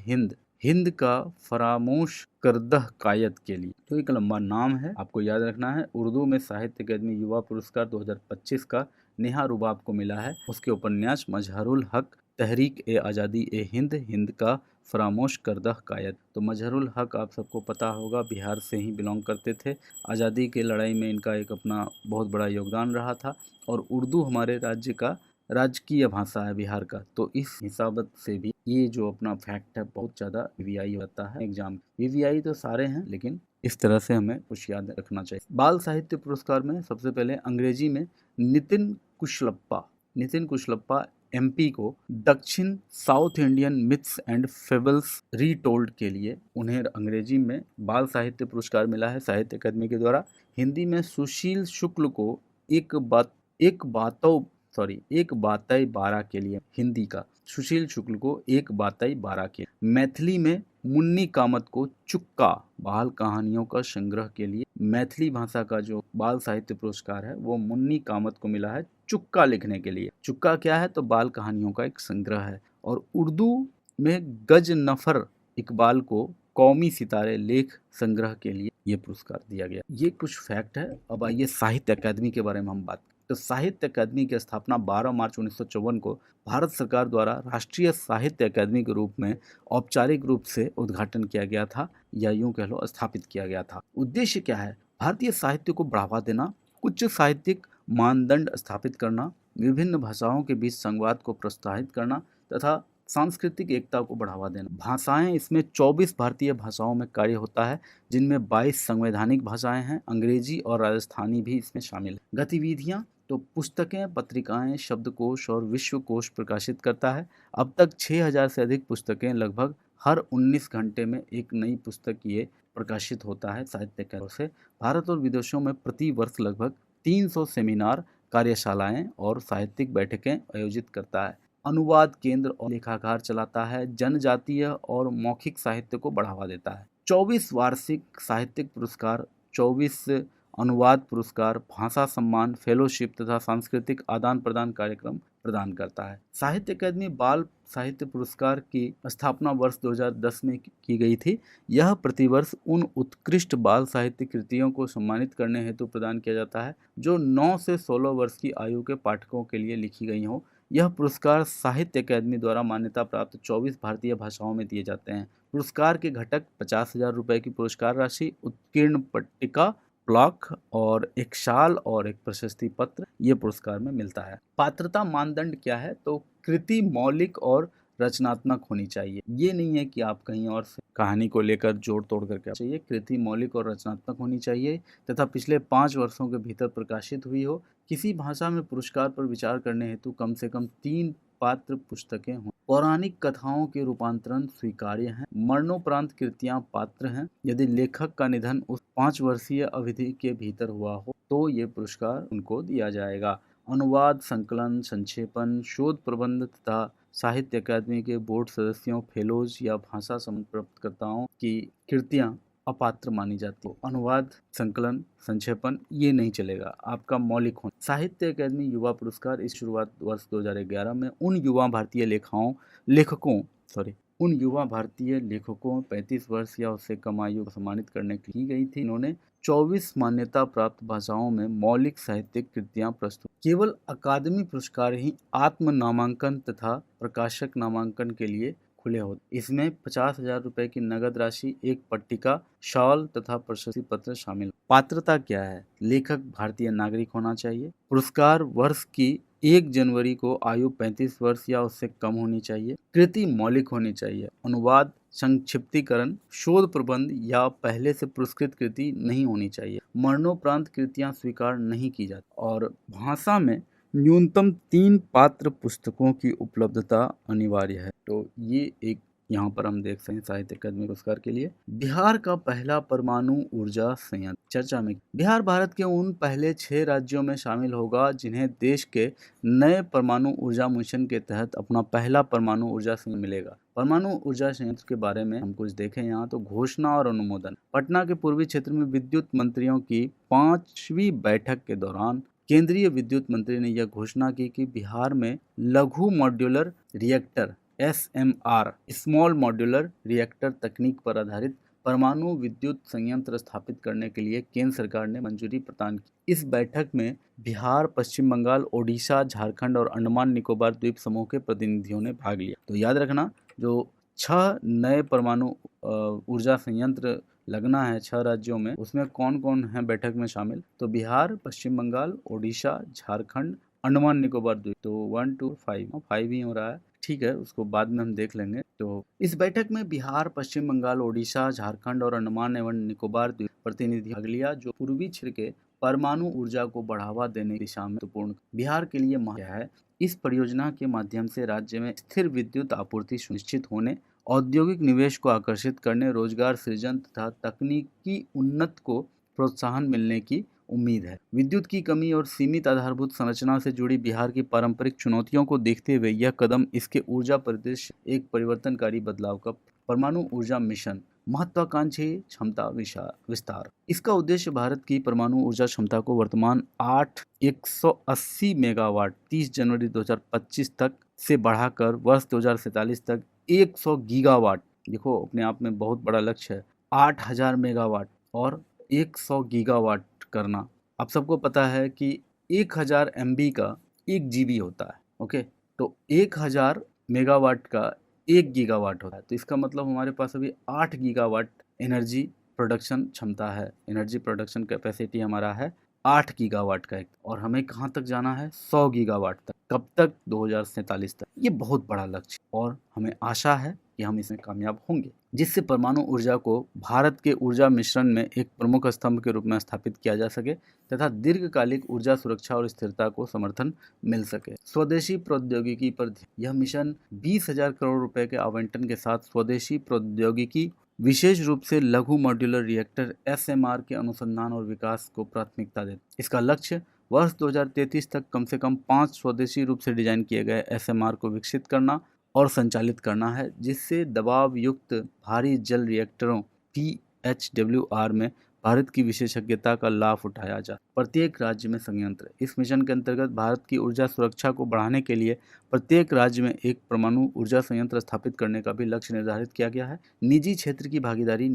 हिंद का फरामोश करदह कायद के लिए। तो एक लंबा नाम है, आपको याद रखना है। उर्दू में साहित्य अकादमी युवा पुरस्कार 2025 का नेहा रुबाब को मिला है उसके उपन्यास मजहरुल हक तहरीक ए आज़ादी ए हिंद का फरामोश करदह कायद। तो मजहरुल हक आप सबको पता होगा बिहार से ही बिलोंग करते थे। आज़ादी के लड़ाई में इनका एक अपना बहुत बड़ा योगदान रहा था और उर्दू हमारे राज्य का राजकीय भाषा है बिहार का। तो इस हिसाब से भी ये जो अपना फैक्ट है बहुत ज़्यादा वीवीआई होता है एग्जाम। वीवीआई तो सारे हैं लेकिन इस तरह से हमें कुछ याद रखना चाहिए। बाल साहित्य पुरस्कार में सबसे पहले अंग्रेजी में नितिन कुशलप्पा एमपी को दक्षिण South Indian myths and fables retold के लिए उन्हें अंग्रेजी में बाल साहित्य पुरस्कार मिला है साहित्य अकादमी के द्वारा। हिंदी में सुशील शुक्ल को एक बात एक बातों एक बातई बारह के लिए, हिंदी का सुशील शुक्ल को एक बातई बारह के। मैथिली में मुन्नी कामत को चुक्का बाल कहानियों का संग्रह के लिए, मैथिली भाषा का जो बाल साहित्य पुरस्कार है वो मुन्नी कामत को मिला है चुक्का लिखने के लिए। चुक्का क्या है, तो बाल कहानियों का एक संग्रह है। और उर्दू में गज नफर इकबाल को कौमी सितारे लेख संग्रह के लिए ये पुरस्कार दिया गया। ये कुछ फैक्ट है। अब आइए साहित्य अकादमी के बारे में हम बात। तो साहित्य अकादमी की स्थापना 12 मार्च 1954 को भारत सरकार द्वारा राष्ट्रीय साहित्य अकादमी के रूप में औपचारिक रूप से उद्घाटन किया गया था, या यूं कह लो स्थापित किया गया था। उद्देश्य क्या है? भारतीय साहित्य को बढ़ावा देना, उच्च साहित्यिक मानदंड स्थापित करना, विभिन्न भाषाओं के बीच संवाद को प्रोत्साहित करना तथा सांस्कृतिक एकता को बढ़ावा देना। भाषाएं, इसमें 24 भारतीय भाषाओं में कार्य होता है, जिनमें 22 संवैधानिक भाषाएं हैं। अंग्रेजी और राजस्थानी भी इसमें शामिल है। गतिविधियां, तो पुस्तकें, पत्रिकाएं, शब्दकोश और विश्वकोश प्रकाशित करता है। अब तक 6000 से अधिक पुस्तकें, लगभग हर 19 घंटे में एक नई पुस्तक ये प्रकाशित होता है साहित्य की ओर से। भारत और विदेशों में प्रति वर्ष लगभग 300 सेमिनार, कार्यशालाएं और साहित्यिक बैठकें आयोजित करता है। अनुवाद केंद्र और लेखागार चलाता है। जनजातीय और मौखिक साहित्य को बढ़ावा देता है। 24 वार्षिक साहित्यिक पुरस्कार, 24 अनुवाद पुरस्कार, भाषा सम्मान, फेलोशिप तथा सांस्कृतिक आदान प्रदान कार्यक्रम प्रदान करता है। साहित्य अकादमी बाल साहित्य पुरस्कार की स्थापना वर्ष 2010 में की गई थी। यह प्रतिवर्ष उन उत्कृष्ट बाल साहित्य कृतियों को सम्मानित करने हेतु प्रदान किया जाता है जो 9 से 16 वर्ष की आयु के पाठकों के लिए लिखी गई हों। यह पुरस्कार साहित्य अकादमी द्वारा मान्यता प्राप्त 24 भारतीय भाषाओं में दिए जाते हैं। पुरस्कार के घटक 50,000 रुपए की पुरस्कार राशि, उत्कीर्ण पट्टिका, प्लॉक और एक शाल और एक प्रशस्ति पत्र ये पुरस्कार में मिलता है। पात्रता मानदंड क्या है? तो कृति मौलिक और रचनात्मक होनी चाहिए। ये नहीं है कि आप कहीं और से कहानी को लेकर जोड़ तोड़ करके चाहिए। कृति मौलिक और रचनात्मक होनी चाहिए तथा पिछले 5 वर्षों के भीतर प्रकाशित हुई हो। किसी भाषा में पुरस्कार पर विचार करने हेतु कम से कम 3 पात्र पुस्तकें हों। पौराणिक कथाओं के रूपांतरण स्वीकार्य हैं। मरणोपरांत कृतियां पात्र हैं। यदि लेखक का निधन उस 5 वर्षीय अवधि के भीतर हुआ हो तो ये पुरस्कार उनको दिया जाएगा। अनुवाद, संकलन, संक्षेपण, शोध प्रबंध तथा साहित्य अकादमी के बोर्ड सदस्यों, फेलोज या भाषा संबंध प्राप्तकर्ताओं की कृतियां अपात्र मानी जाती है। अनुवाद, संकलन, संक्षेपण ये नहीं चलेगा, आपका मौलिक होना। साहित्य अकादमी युवा पुरस्कार इस शुरुआत वर्ष 2011 में उन युवा भारतीय लेखकों 35 वर्ष या उससे कम आयु को सम्मानित करने की गई थी। इन्होंने 24 मान्यता प्राप्त भाषाओं में मौलिक साहित्यिक कृतियां प्रस्तुत। केवल अकादमी पुरस्कार ही आत्म नामांकन तथा प्रकाशक नामांकन के लिए खुले होते। इसमें 50,000 रुपए की नगद राशि, एक पट्टिका, शॉल तथा प्रशस्ति पत्र शामिल। पात्रता क्या है? लेखक भारतीय नागरिक होना चाहिए। पुरस्कार वर्ष की 1 जनवरी को आयु 35 वर्ष या उससे कम होनी चाहिए। कृति मौलिक होनी चाहिए। अनुवाद, संक्षिप्तीकरण, शोध प्रबंध या पहले से पुरस्कृत कृति नहीं होनी चाहिए। मरणोपरांत कृतियां स्वीकार नहीं की जाती। और भाषा में न्यूनतम 3 पात्र पुस्तकों की उपलब्धता अनिवार्य है। तो ये एक यहाँ पर हम देख सकते हैं साहित्य अकादमी पुरस्कार के लिए। बिहार का पहला परमाणु ऊर्जा संयंत्र चर्चा में। बिहार भारत के उन पहले 6 राज्यों में शामिल होगा जिन्हें देश के नए परमाणु ऊर्जा मिशन के तहत अपना पहला परमाणु ऊर्जा संयंत्र मिलेगा। परमाणु ऊर्जा संयंत्र के बारे में हम कुछ देखें यहाँ तो घोषणा और अनुमोदन। पटना के पूर्वी क्षेत्र में विद्युत मंत्रियों की 5वीं बैठक के दौरान केंद्रीय विद्युत मंत्री ने यह घोषणा की कि बिहार में लघु modular reactor SMR small modular reactor तकनीक पर आधारित परमाणु विद्युत संयंत्र स्थापित करने के लिए केंद्र सरकार ने मंजूरी प्रदान की। इस बैठक में बिहार, पश्चिम बंगाल, ओडिशा, झारखंड और अंडमान निकोबार द्वीप समूह के प्रतिनिधियों ने भाग लिया। तो याद रखना, जो 6 नए परमाणु ऊर्जा संयंत्र लगना है 6 राज्यों में, उसमें कौन कौन है बैठक में शामिल? तो बिहार, पश्चिम बंगाल, ओडिशा, झारखंड, अंडमान निकोबार द्वीप। तो 1 2 5 ही हो रहा है, ठीक है, उसको बाद में हम देख लेंगे। तो इस बैठक में बिहार, पश्चिम बंगाल, ओडिशा, झारखंड और अंडमान एवं निकोबार द्वीप प्रतिनिधि भाग लिया, जो पूर्वी क्षेत्र के परमाणु ऊर्जा को बढ़ावा देने की दिशा में महत्वपूर्ण। बिहार के लिए है इस परियोजना के माध्यम से राज्य में स्थिर विद्युत आपूर्ति सुनिश्चित होने, औद्योगिक निवेश को आकर्षित करने, रोजगार सृजन तथा तकनीकी उन्नत को प्रोत्साहन मिलने की उम्मीद है। विद्युत की कमी और सीमित आधारभूत संरचना से जुड़ी बिहार की पारंपरिक चुनौतियों को देखते हुए यह कदम इसके ऊर्जा परिदृश्य एक परिवर्तनकारी बदलाव का परमाणु ऊर्जा मिशन महत्वाकांक्षी क्षमता विस्तार। इसका उद्देश्य भारत की परमाणु ऊर्जा क्षमता को वर्तमान 180 मेगावाट 30 जनवरी 2025 तक से बढ़ाकर वर्ष 2047 तक 100 गीगावाट, देखो अपने आप में बहुत बड़ा लक्ष्य है, 8000 मेगावाट और 100 गीगावाट करना। आप सबको पता है कि 1000 MB का 1 GB होता है। ओके, तो 1000 मेगावाट का 1 गीगावाट होता है, तो इसका मतलब हमारे पास अभी 8 गीगावाट एनर्जी प्रोडक्शन क्षमता है। एनर्जी प्रोडक्शन कैपेसिटी हमारा है 8 गीगावाट का, और हमें कहाँ तक जाना है, 100 गीगावाट तक। कब तक, 2047 तक। ये बहुत बड़ा लक्ष्य, और हमें आशा है कि हम इसमें कामयाब होंगे, जिससे परमाणु ऊर्जा को भारत के ऊर्जा मिश्रण में एक प्रमुख स्तंभ के रूप में स्थापित किया जा सके तथा दीर्घकालिक ऊर्जा सुरक्षा और स्थिरता को समर्थन मिल सके। स्वदेशी प्रौद्योगिकी पर यह मिशन 20,000 करोड़ रुपए के आवंटन के साथ स्वदेशी प्रौद्योगिकी, विशेष रूप से लघु मॉड्यूलर रिएक्टर SMR के अनुसंधान और विकास को प्राथमिकता देता है। इसका लक्ष्य वर्ष 2033 तक कम से कम 5 स्वदेशी रूप से डिजाइन किए गए SMR को विकसित करना और संचालित करना है, जिससे दबाव युक्त भारी जल रिएक्टरों PHWR में भारत की विशेषज्ञता का लाभ उठाया जा। प्रत्येक राज्य में संयंत्र। इस मिशन के अंतर्गत भारत की ऊर्जा सुरक्षा को बढ़ाने के लिए प्रत्येक राज्य में एक परमाणु ऊर्जा संयंत्र स्थापित करने का भी लक्ष्य निर्धारित किया गया है। निजी क्षेत्र की भागीदारी,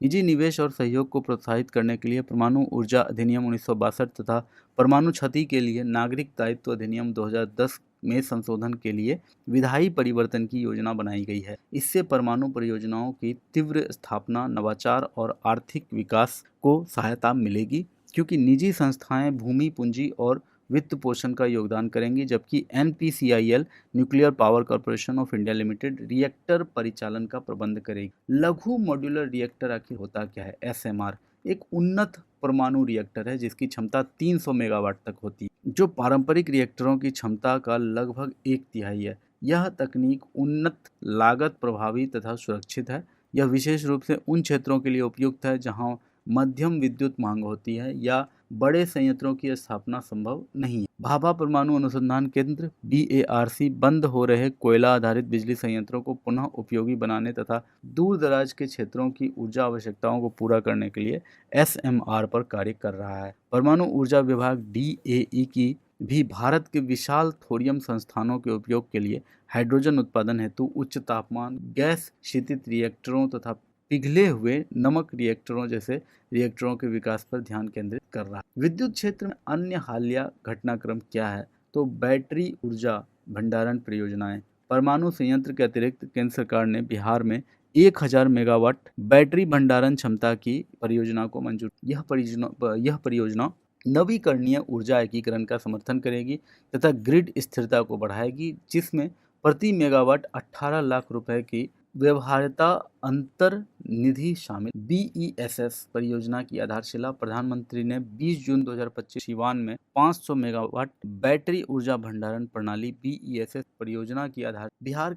निजी निवेश और सहयोग को प्रोत्साहित करने के लिए परमाणु ऊर्जा अधिनियम 1962 तथा परमाणु क्षति के लिए नागरिक दायित्व अधिनियम 2010 में संशोधन के लिए विधायी परिवर्तन की योजना बनाई गई है। इससे परमाणु परियोजनाओं की तीव्र स्थापना, नवाचार और आर्थिक विकास को सहायता मिलेगी, क्योंकि निजी संस्थाएं भूमि पूंजी और वित्त पोषण का योगदान करेंगी, जबकि NPCIL nuclear power corporation of India limited reactor परिचालन का प्रबंध करेगी। लघु मॉड्यूलर रिएक्टर आखिर होता क्या है? SMR एक उन्नत परमाणु रिएक्टर है जिसकी क्षमता 300 मेगावाट तक होती है, जो पारंपरिक रिएक्टरों की क्षमता का लगभग 1/3 है। यह तकनीक उन्नत, लागत प्रभावी तथा सुरक्षित है। यह विशेष रूप से उन क्षेत्रों के लिए उपयुक्त है जहां मध्यम विद्युत मांग होती है या बड़े संयंत्रों की स्थापना संभव नहीं है। भाभा परमाणु अनुसंधान केंद्र BARC बंद हो रहे कोयला आधारित बिजली संयंत्रों को पुनः उपयोगी बनाने तथा दूर दराज के क्षेत्रों की ऊर्जा आवश्यकताओं को पूरा करने के लिए SMR पर कार्य कर रहा है। परमाणु ऊर्जा विभाग DAE की भी भारत के विशाल थोरियम संस्थानों के उपयोग के लिए हाइड्रोजन उत्पादन हेतु उच्च तापमान गैस शीतित रिएक्टरों तथा पिघले हुए नमक रिएक्टरों जैसे रिएक्टरों के विकास पर ध्यान केंद्रित कर रहा है। विद्युत क्षेत्र में अन्य हालिया घटनाक्रम क्या है? तो बैटरी ऊर्जा भंडारण परियोजनाएं। परमाणु संयंत्र के अतिरिक्त केंद्र सरकार ने बिहार में 1000 मेगावाट बैटरी भंडारण क्षमता की परियोजना को मंजूर। यह परियोजना नवीकरणीय ऊर्जा एकीकरण का समर्थन करेगी तथा ग्रिड स्थिरता को बढ़ाएगी, जिसमें प्रति मेगावाट 18 लाख रुपए की व्यवहार्यता अंतर निधि शामिल। BESS परियोजना की आधारशिला प्रधानमंत्री ने 20 जून 2025 सिवान में 500 मेगावाट बैटरी ऊर्जा भंडारण प्रणाली BESS परियोजना की आधार। बिहार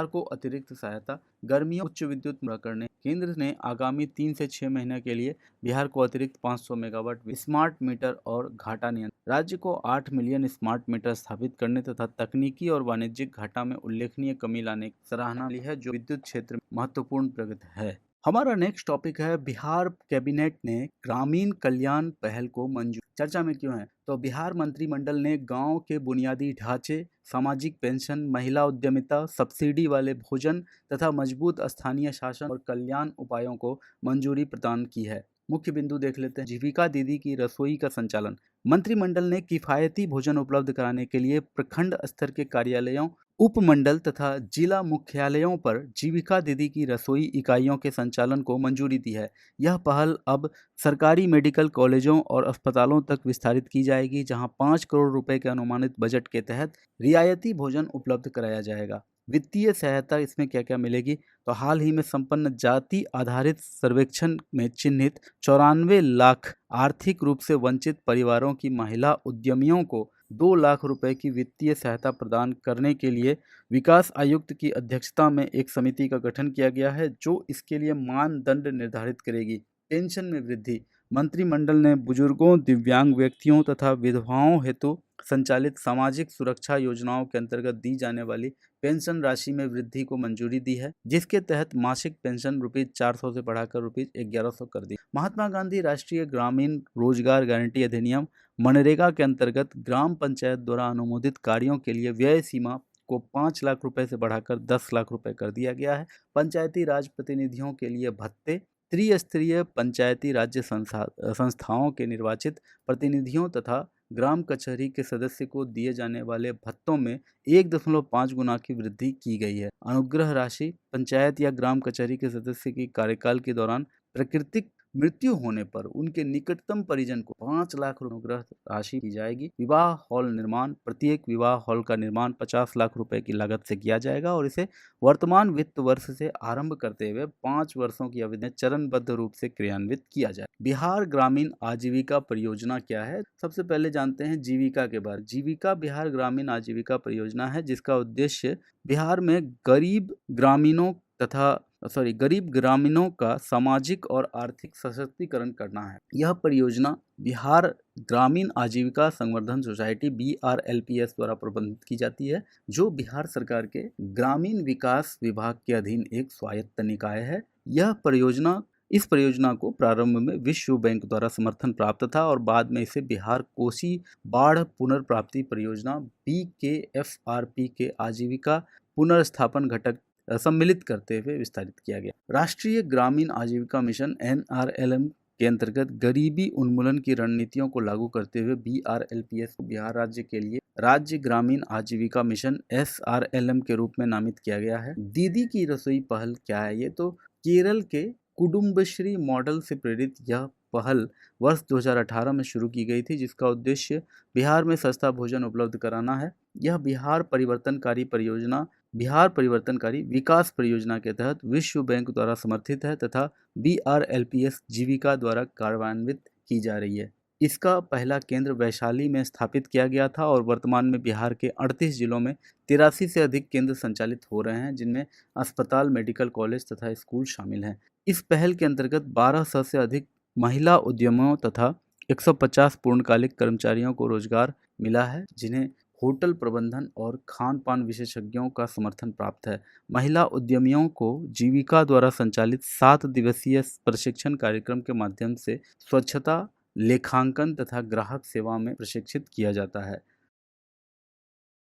को अतिरिक्त सहायता गर्मियों उच्च विद्युत पूरा करने केंद्र ने आगामी 3 से 6 महीने के लिए बिहार को अतिरिक्त 500 मेगावाट स्मार्ट मीटर और घाटा नियंत्रण। राज्य को 8 मिलियन स्मार्ट मीटर स्थापित करने तथा तकनीकी और वाणिज्यिक घाटा में उल्लेखनीय कमी लाने की सराहना ली है, जो विद्युत क्षेत्र में महत्वपूर्ण प्रगति है। हमारा नेक्स्ट टॉपिक है बिहार कैबिनेट ने ग्रामीण कल्याण पहल को मंजूर। चर्चा में क्यों है? तो बिहार मंत्रिमंडल ने गांव के बुनियादी ढांचे, सामाजिक पेंशन, महिला उद्यमिता, सब्सिडी वाले भोजन तथा मजबूत स्थानीय शासन और कल्याण उपायों को मंजूरी प्रदान की है। मुख्य बिंदु देख लेते हैं। जीविका दीदी की रसोई का संचालन। मंत्रिमंडल ने किफायती भोजन उपलब्ध कराने के लिए प्रखंड स्तर के कार्यालयों, उपमंडल तथा जिला मुख्यालयों पर जीविका दीदी की रसोई इकाइयों के संचालन को मंजूरी दी है। यह पहल अब सरकारी मेडिकल कॉलेजों और अस्पतालों तक विस्तारित की जाएगी, जहां 5 करोड़ रुपए के अनुमानित बजट के तहत रियायती भोजन उपलब्ध कराया जाएगा। वित्तीय सहायता इसमें क्या क्या मिलेगी? तो हाल ही में संपन्न जाति आधारित सर्वेक्षण में चिन्हित 94 लाख आर्थिक रूप से वंचित परिवारों की महिला उद्यमियों को 2 लाख रुपए की वित्तीय सहायता प्रदान करने के लिए विकास आयुक्त की अध्यक्षता में एक समिति का गठन किया गया है, जो इसके लिए मानदंड निर्धारित करेगी। पेंशन में वृद्धि। मंत्रिमंडल ने बुजुर्गों, दिव्यांग व्यक्तियों तथा विधवाओं हेतु संचालित सामाजिक सुरक्षा योजनाओं के अंतर्गत दी जाने वाली पेंशन राशि में वृद्धि को मंजूरी दी है, जिसके तहत मासिक पेंशन ₹400 से बढ़ाकर ₹1100 कर दी। महात्मा गांधी राष्ट्रीय ग्रामीण रोजगार गारंटी अधिनियम मनरेगा के अंतर्गत ग्राम पंचायत द्वारा अनुमोदित कार्यों के लिए व्यय सीमा को 5 लाख रुपए से बढ़ाकर 10 लाख रुपए कर दिया गया है। पंचायती राज प्रतिनिधियों के लिए भत्ते। त्रिस्तरीय पंचायती राज्य संस्थाओं के निर्वाचित प्रतिनिधियों तथा ग्राम कचहरी के सदस्य को दिए जाने वाले भत्तों में 1.5 गुना की वृद्धि की गई है। अनुग्रह राशि। पंचायत या ग्राम कचहरी के सदस्य की कार्यकाल के दौरान प्राकृतिक मृत्यु होने पर उनके निकटतम परिजन को 5 लाख अनुग्रह राशि दी जाएगी। विवाह हॉल निर्माण। प्रत्येक विवाह हॉल का निर्माण 50 लाख रुपए की लागत से किया जाएगा और इसे वर्तमान वित्त वर्ष से आरंभ करते हुए 5 वर्षों की अवधि में चरणबद्ध रूप से क्रियान्वित किया जाए। बिहार ग्रामीण आजीविका परियोजना क्या है? सबसे पहले जानते हैं जीविका के बारे में। जीविका बिहार ग्रामीण आजीविका परियोजना है, जिसका उद्देश्य बिहार में गरीब ग्रामीणों का सामाजिक और आर्थिक सशक्तिकरण करना है। यह परियोजना बिहार ग्रामीण आजीविका संवर्धन सोसाइटी BRLPS द्वारा प्रबंधित की जाती है, जो बिहार सरकार के ग्रामीण विकास विभाग के अधीन एक स्वायत्त निकाय है। इस परियोजना को प्रारंभ में विश्व बैंक द्वारा समर्थन प्राप्त था और बाद में इसे बिहार कोसी बाढ़ पुनर्प्राप्ति परियोजना BKFRP के आजीविका पुनर्स्थापन घटक सम्मिलित करते हुए विस्तारित किया गया। राष्ट्रीय ग्रामीण आजीविका मिशन NRLM के अंतर्गत गरीबी उन्मूलन की रणनीतियों को लागू करते हुए BRLPS को बिहार राज्य के लिए राज्य ग्रामीण आजीविका मिशन SRLM के रूप में नामित किया गया है। दीदी की रसोई पहल क्या है? ये तो केरल के कुडुम्बश्री मॉडल से प्रेरित यह पहल वर्ष 2018 में शुरू की गई थी, जिसका उद्देश्य बिहार में सस्ता भोजन उपलब्ध कराना है। यह बिहार परिवर्तनकारी विकास परियोजना के तहत विश्व बैंक द्वारा समर्थित है तथा BRLPS जीविका द्वारा कार्यान्वित की जा रही है। इसका पहला केंद्र वैशाली में स्थापित किया गया था और वर्तमान में बिहार के 38 जिलों में 83 से अधिक केंद्र संचालित हो रहे हैं, जिनमें अस्पताल, मेडिकल कॉलेज तथा स्कूल शामिल हैं। इस पहल के अंतर्गत 1200 से अधिक महिला उद्यमियों तथा 150 पूर्णकालिक कर्मचारियों को रोजगार मिला है, जिन्हें होटल प्रबंधन और खान पान विशेषज्ञों का समर्थन प्राप्त है। महिला उद्यमियों को जीविका द्वारा संचालित 7 दिवसीय प्रशिक्षण कार्यक्रम के माध्यम से स्वच्छता, लेखांकन तथा ग्राहक सेवा में प्रशिक्षित किया जाता है।